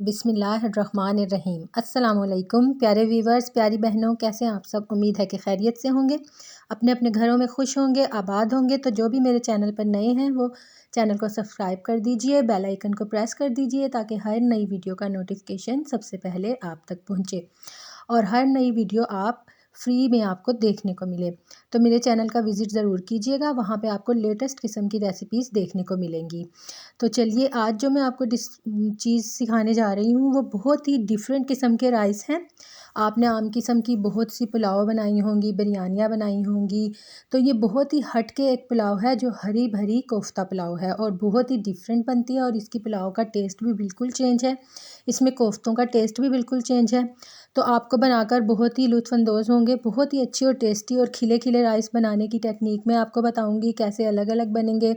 बिस्मिल्लाहिर्रहमानिर्रहीम। अस्सलाम वालेकुम प्यारे व्यूवर्स, प्यारी बहनों, कैसे हैं आप सब? उम्मीद है कि खैरियत से होंगे, अपने अपने घरों में खुश होंगे, आबाद होंगे। तो जो भी मेरे चैनल पर नए हैं वो चैनल को सब्सक्राइब कर दीजिए, बेल आइकन को प्रेस कर दीजिए ताकि हर नई वीडियो का नोटिफिकेशन सबसे पहले आप तक पहुंचे और हर नई वीडियो आप फ्री में आपको देखने को मिले। तो मेरे चैनल का विज़िट ज़रूर कीजिएगा, वहाँ पे आपको लेटेस्ट किस्म की रेसिपीज़ देखने को मिलेंगी। तो चलिए, आज जो मैं आपको चीज़ सिखाने जा रही हूँ वो बहुत ही डिफरेंट किस्म के राइस हैं। आपने आम किस्म की बहुत सी पुलाव बनाई होंगी, बिरयानियाँ बनाई होंगी, तो ये बहुत ही हट के एक पुलाव है जो हरी भरी कोफ्ता पुलाव है और बहुत ही डिफरेंट बनती है और इसकी पुलाव का टेस्ट भी बिल्कुल चेंज है, इसमें कोफ्तों का टेस्ट भी बिल्कुल चेंज है। तो आपको बनाकर बहुत ही लुत्फ़अंदोज़ होंगे। बहुत ही अच्छी और टेस्टी और खिले खिले राइस बनाने की टेक्निक मैं आपको बताऊंगी, कैसे अलग अलग बनेंगे,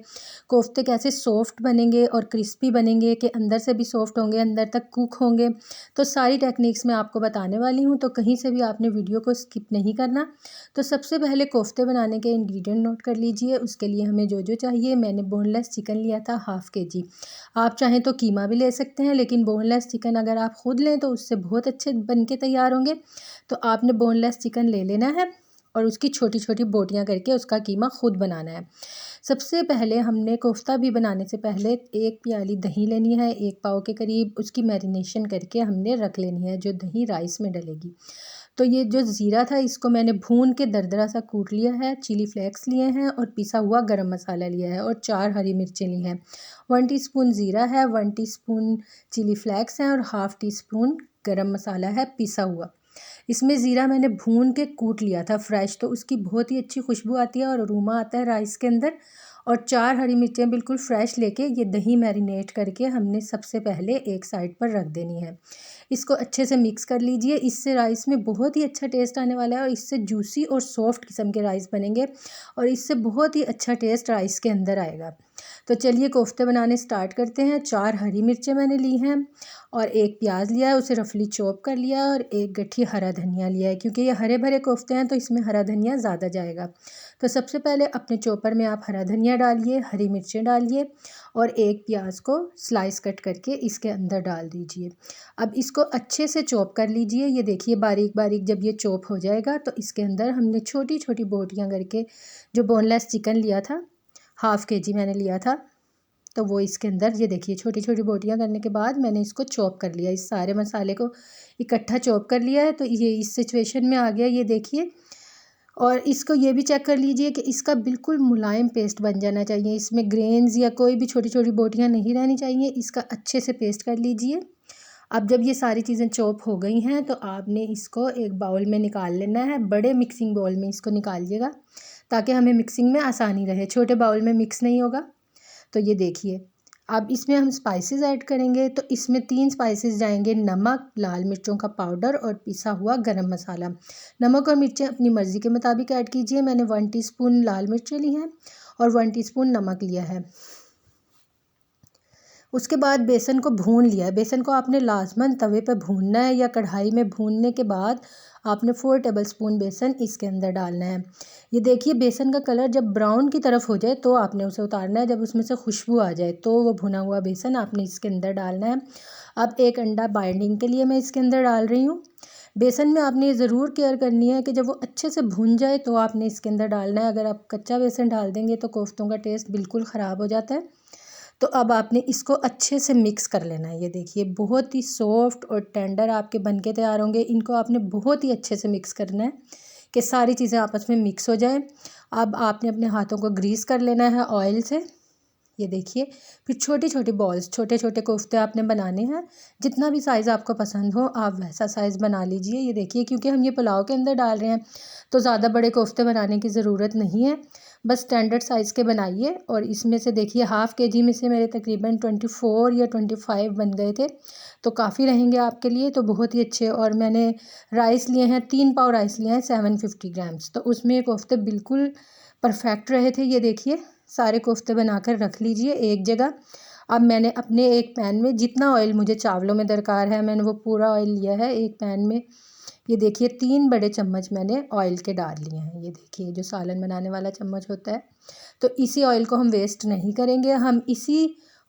कोफ्ते कैसे सॉफ्ट बनेंगे और क्रिस्पी बनेंगे कि अंदर से भी सॉफ्ट होंगे, अंदर तक कुक होंगे। तो सारी टेक्निक्स मैं आपको बताने वाली हूँ, तो कहीं से भी आपने वीडियो को स्किप नहीं करना। तो सबसे पहले कोफ्ते बनाने के इंग्रेडिएंट नोट कर लीजिए। उसके लिए हमें जो जो चाहिए, मैंने बोनलेस चिकन लिया था हाफ़ kg। आप चाहें तो कीमा भी ले सकते हैं, लेकिन बोनलेस चिकन अगर आप ख़ुद लें तो उससे बहुत अच्छे बन के तैयार होंगे। तो आपने बोनलेस चिकन ले लेना है और उसकी छोटी छोटी बोटियां करके उसका कीमा ख़ुद बनाना है। सबसे पहले हमने कोफ्ता भी बनाने से पहले एक प्याली दही लेनी है, 1 पाव के करीब। उसकी मैरिनेशन करके हमने रख लेनी है, जो दही राइस में डलेगी। तो ये जो ज़ीरा था इसको मैंने भून के दरदरा सा कूट लिया है, चिली फ्लेक्स लिए हैं और पिसा हुआ गरम मसाला लिया है और 4 हरी मिर्चें ली हैं। 1 टीस्पून ज़ीरा है, 1 टीस्पून चिली फ्लेक्स हैं और हाफ़ टीस्पून गरम मसाला है पिसा हुआ। इसमें ज़ीरा मैंने भून के कूट लिया था फ्रेश, तो उसकी बहुत ही अच्छी खुशबू आती है और अरोमा आता है राइस के अंदर। और 4 हरी मिर्चें बिल्कुल फ्रेश लेके ये दही मैरिनेट करके हमने सबसे पहले एक साइड पर रख देनी है। इसको अच्छे से मिक्स कर लीजिए, इससे राइस में बहुत ही अच्छा टेस्ट आने वाला है और इससे जूसी और सॉफ्ट किस्म के राइस बनेंगे और इससे बहुत ही अच्छा टेस्ट राइस के अंदर आएगा। तो चलिए कोफ्ते बनाने स्टार्ट करते हैं। 4 हरी मिर्चें मैंने ली हैं और 1 प्याज लिया है, उसे रफली चॉप कर लिया और 1 गट्ठी हरा धनिया लिया है, क्योंकि ये हरे भरे कोफ्ते हैं तो इसमें हरा धनिया ज़्यादा जाएगा। तो सबसे पहले अपने चॉपर में आप हरा धनिया डालिए, हरी मिर्चें डालिए और 1 प्याज को स्लाइस कट करके इसके अंदर डाल दीजिए। अब इसको अच्छे से चॉप कर लीजिए। ये देखिए बारीक बारीक जब ये चॉप हो जाएगा तो इसके अंदर हमने छोटी छोटी बोटियां करके, जो बोनलेस चिकन लिया था हाफ़ kg मैंने लिया था, तो वो इसके अंदर ये देखिए छोटी छोटी बोटियां करने के बाद मैंने इसको चॉप कर लिया। इस सारे मसाले को इकट्ठा चॉप कर लिया है। तो ये इस सिचुएशन में आ गया, ये देखिए। और इसको ये भी चेक कर लीजिए कि इसका बिल्कुल मुलायम पेस्ट बन जाना चाहिए, इसमें ग्रेन्स या कोई भी छोटी छोटी बोटियां नहीं रहनी चाहिए। इसका अच्छे से पेस्ट कर लीजिए। अब जब ये सारी चीज़ें चॉप हो गई हैं तो आपने इसको एक बाउल में निकाल लेना है। बड़े मिक्सिंग बाउल में इसको निकालिएगा ताकि हमें मिक्सिंग में आसानी रहे, छोटे बाउल में मिक्स नहीं होगा। तो ये देखिए, अब इसमें हम स्पाइसेस ऐड करेंगे। तो इसमें 3 स्पाइसेस जाएंगे, नमक, लाल मिर्चों का पाउडर और पिसा हुआ गरम मसाला। नमक और मिर्चें अपनी मर्ज़ी के मुताबिक ऐड कीजिए। मैंने 1 टीस्पून लाल मिर्चें ली हैं और 1 टीस्पून नमक लिया है। उसके बाद बेसन को भून लिया है। बेसन को आपने लाजमन तवे पे भूनना है या कढ़ाई में। भूनने के बाद आपने 4 टेबलस्पून बेसन इसके अंदर डालना है। ये देखिए बेसन का कलर जब ब्राउन की तरफ हो जाए तो आपने उसे उतारना है। जब उसमें से खुशबू आ जाए तो वो भुना हुआ बेसन आपने इसके अंदर डालना है। अब 1 अंडा बाइंडिंग के लिए मैं इसके अंदर डाल रही हूँ। बेसन में आपने ये ज़रूर केयर करनी है कि जब वो अच्छे से भुन जाए तो आपने इसके अंदर डालना है। अगर आप कच्चा बेसन डाल देंगे तो कोफ्तों का टेस्ट बिल्कुल ख़राब हो जाता है। तो अब आपने इसको अच्छे से मिक्स कर लेना है। ये देखिए बहुत ही सॉफ्ट और टेंडर आपके बन के तैयार होंगे। इनको आपने बहुत ही अच्छे से मिक्स करना है कि सारी चीज़ें आपस में मिक्स हो जाए। अब आपने अपने हाथों को ग्रीस कर लेना है ऑयल से। ये देखिए, फिर छोटी छोटी बॉल्स, छोटे छोटे कोफ्ते आपने बनाने हैं। जितना भी साइज़ आपको पसंद हो आप वैसा साइज़ बना लीजिए। ये देखिए, क्योंकि हम ये पुलाव के अंदर डाल रहे हैं तो ज़्यादा बड़े कोफ्ते बनाने की ज़रूरत नहीं है, बस स्टैंडर्ड साइज़ के बनाइए। और इसमें से देखिए हाफ़ kg में से मेरे तकरीबन 24 या 25 बन गए थे, तो काफ़ी रहेंगे आपके लिए, तो बहुत ही अच्छे। और मैंने राइस लिए हैं, 3 पाव राइस लिए हैं 750 ग्राम्स, तो उसमें कोफ्ते बिल्कुल परफेक्ट रहे थे। ये देखिए सारे कोफ्ते बनाकर रख लीजिए एक जगह। अब मैंने अपने एक पैन में जितना ऑयल मुझे चावलों में दरकार है मैंने वो पूरा ऑयल लिया है एक पैन में। ये देखिए 3 बड़े चम्मच मैंने ऑयल के डाल लिए हैं। ये देखिए जो सालन बनाने वाला चम्मच होता है। तो इसी ऑयल को हम वेस्ट नहीं करेंगे, हम इसी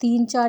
3-4